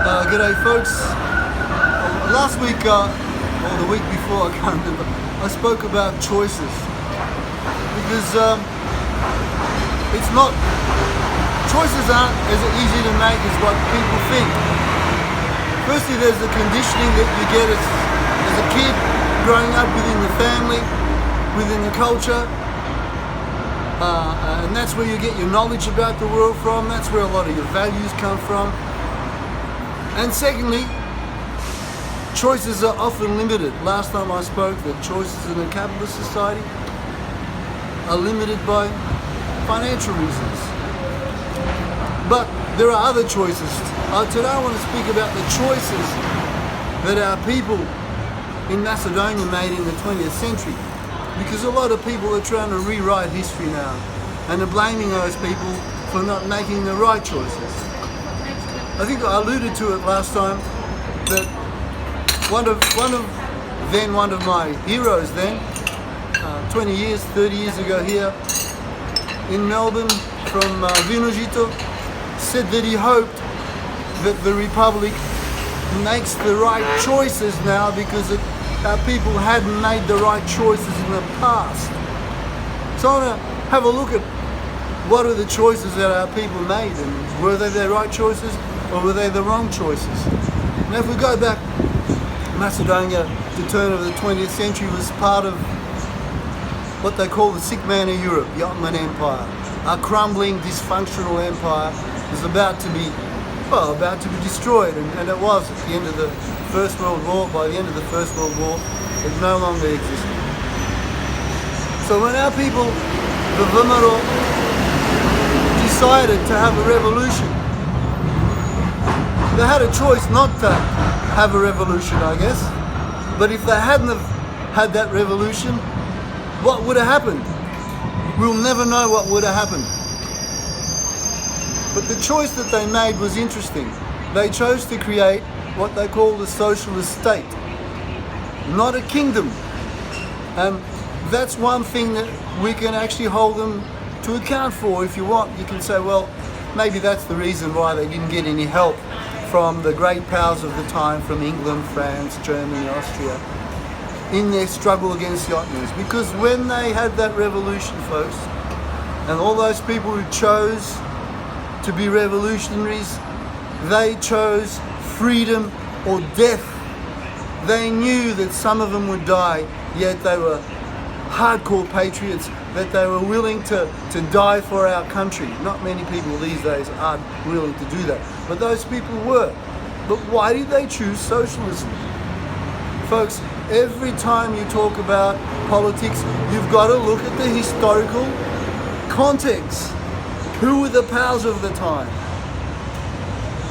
G'day folks. Last week, or the week before, I can't remember, I spoke about choices. Because choices aren't as easy to make as what people think. Firstly, there's the conditioning that you get as a kid, growing up within the family, within the culture. And that's where you get your knowledge about the world from. That's where a lot of your values come from. And secondly, choices are often limited. Last time I spoke that choices in a capitalist society are limited by financial reasons. But there are other choices. Today I want to speak about the choices that our people in Macedonia made in the 20th century. Because a lot of people are trying to rewrite history now and are blaming those people for not making the right choices. I think I alluded to it last time that one of my heroes then, 20 years, 30 years ago here in Melbourne from Vinogito, said that he hoped that the Republic makes the right choices now because our people hadn't made the right choices in the past. So I want to have a look at what are the choices that our people made, and were they the right choices or were they the wrong choices? Now if we go back, Macedonia, the turn of the 20th century, was part of what they call the sick man of Europe, the Ottoman Empire. A crumbling, dysfunctional empire was about to be destroyed, and it was at the end of the First World War. By the end of the First World War, it no longer existed. So when our people, the Vimaro, decided to have a revolution, they had a choice not to have a revolution, I guess. But if they hadn't have had that revolution, what would have happened? We'll never know what would have happened. But the choice that they made was interesting. They chose to create what they call the socialist state, not a kingdom. And that's one thing that we can actually hold them to account for. If you want, you can say, well, maybe that's the reason why they didn't get any help from the great powers of the time, from England, France, Germany, Austria, in their struggle against the Ottomans. Because when they had that revolution, folks, and all those people who chose to be revolutionaries, they chose freedom or death. They knew that some of them would die, yet they were hardcore patriots, that they were willing to die for our country. Not many people these days are willing to do that, but those people were. But why did they choose socialism? Folks, every time you talk about politics, you've got to look at the historical context. Who were the powers of the time?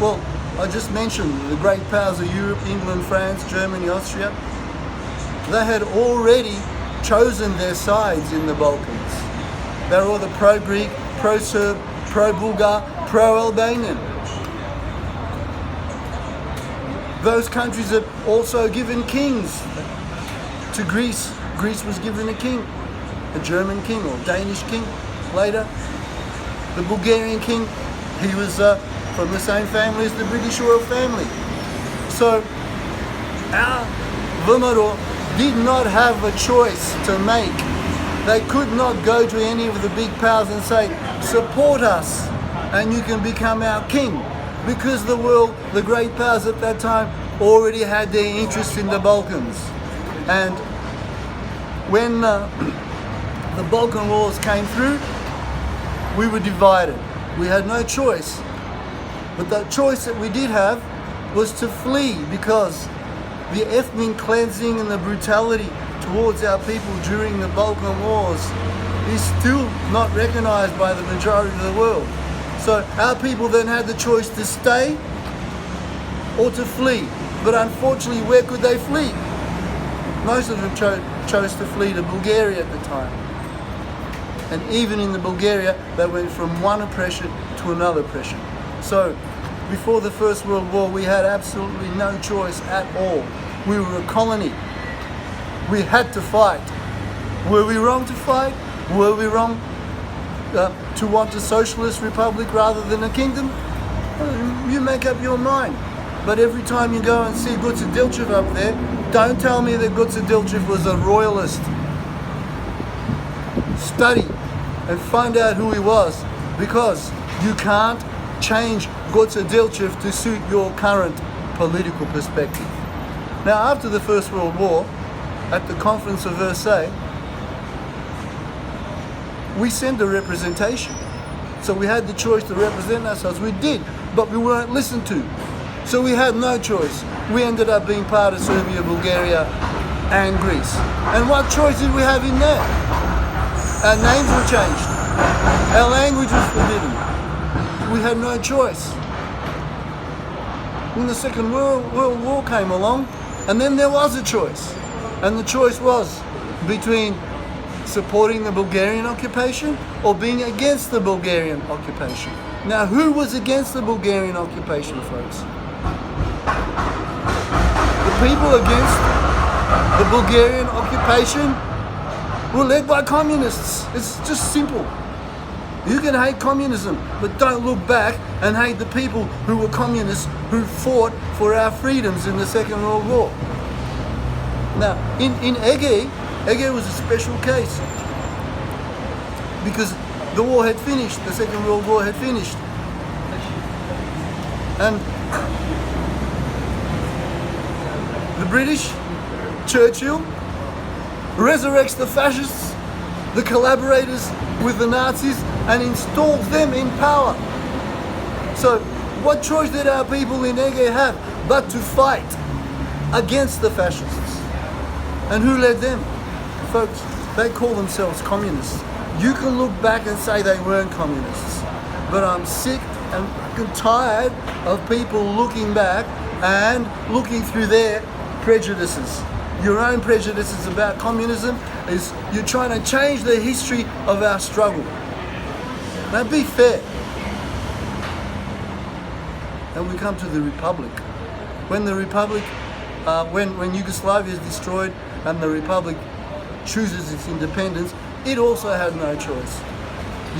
Well, I just mentioned the great powers of Europe, England, France, Germany, Austria. They had already chosen their sides in the Balkans. They were all the pro-Greek, pro-Serb, pro-Bulgar, pro-Albanian. Those countries have also given kings to Greece. Greece was given a king, a German king or Danish king later. The Bulgarian king, he was from the same family as the British royal family. So our Vimaro did not have a choice to make. They could not go to any of the big powers and say, support us and you can become our king. Because the great powers at that time already had their interests in the Balkans. And when the Balkan Wars came through, we were divided. We had no choice. But the choice that we did have was to flee, because the ethnic cleansing and the brutality towards our people during the Balkan Wars is still not recognized by the majority of the world. So our people then had the choice to stay or to flee. But unfortunately, where could they flee? Most of them chose to flee to Bulgaria at the time. And even in the Bulgaria, they went from one oppression to another oppression. So before the First World War, we had absolutely no choice at all. We were a colony. We had to fight. Were we wrong to fight? Were we wrong to want a socialist republic rather than a kingdom? You make up your mind. But every time you go and see Gutsa Dilchev up there, don't tell me that Gutsa Dilchev was a royalist. Study and find out who he was, because you can't change Gutsa Dilchev to suit your current political perspective. Now, after the First World War, at the Conference of Versailles, we sent a representation. So we had the choice to represent ourselves. We did, but we weren't listened to. So we had no choice. We ended up being part of Serbia, Bulgaria, and Greece. And what choice did we have in there? Our names were changed. Our language was forbidden. We had no choice. When the Second World War came along, and then there was a choice. And the choice was between supporting the Bulgarian occupation or being against the Bulgarian occupation. Now, who was against the Bulgarian occupation, folks? The people against the Bulgarian occupation were led by communists. It's just simple. You can hate communism, but don't look back and hate the people who were communists who fought for our freedoms in the Second World War. Now, in Ege was a special case because the war had finished, the Second World War had finished. And the British, Churchill, resurrects the fascists, the collaborators with the Nazis, and installs them in power. So what choice did our people in Ege have but to fight against the fascists? And who led them? Folks, they call themselves communists. You can look back and say they weren't communists, but I'm sick and fucking tired of people looking back and looking through their prejudices. Your own prejudices about communism is you're trying to change the history of our struggle. Now be fair. And we come to the Republic. When the Republic, when Yugoslavia is destroyed and the Republic chooses its independence, it also had no choice.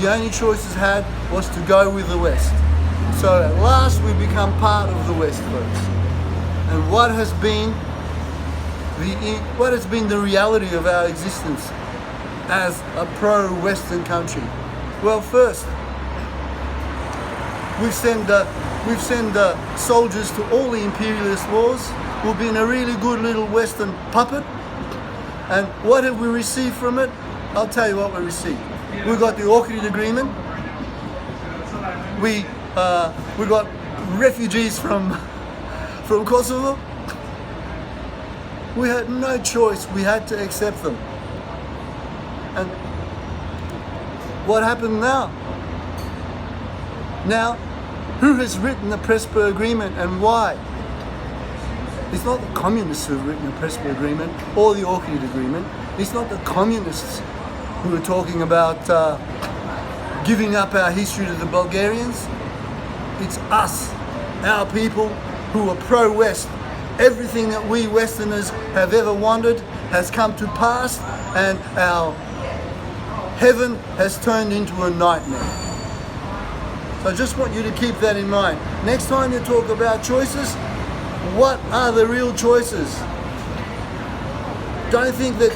The only choice it had was to go with the West. So at last we become part of the West, folks. And what has been the reality of our existence as a pro-Western country? Well, first, we've sent soldiers to all the imperialist wars. We've been a really good little Western puppet. And what have we received from it? I'll tell you what we received. We got the Ohrid Agreement. We got refugees from Kosovo. We had no choice. We had to accept them. And what happened now? Now, who has written the Prespa Agreement and why? It's not the communists who have written the Prespa Agreement or the Ohrid Agreement. It's not the communists who are talking about giving up our history to the Bulgarians. It's us, our people who are pro-West. Everything that we Westerners have ever wanted has come to pass, and our heaven has turned into a nightmare. So I just want you to keep that in mind. Next time you talk about choices, what are the real choices? Don't think that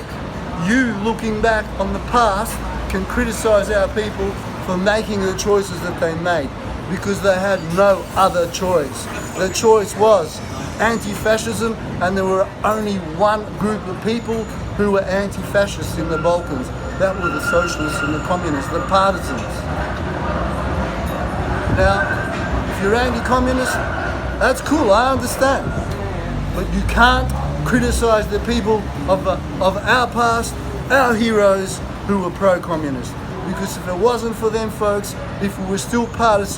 you, looking back on the past, can criticize our people for making the choices that they made, because they had no other choice. The choice was anti-fascism, and there were only one group of people who were anti-fascists in the Balkans. That were the socialists and the communists, the partisans. Now, if you're anti-communist, that's cool, I understand. But you can't criticize the people of our past, our heroes who were pro-communist. Because if it wasn't for them, folks, if we were still part of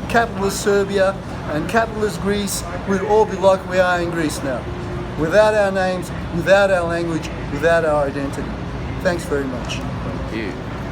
capitalist Serbia and capitalist Greece, we'd all be like we are in Greece now. Without our names, without our language, without our identity. Thanks very much. Thank you.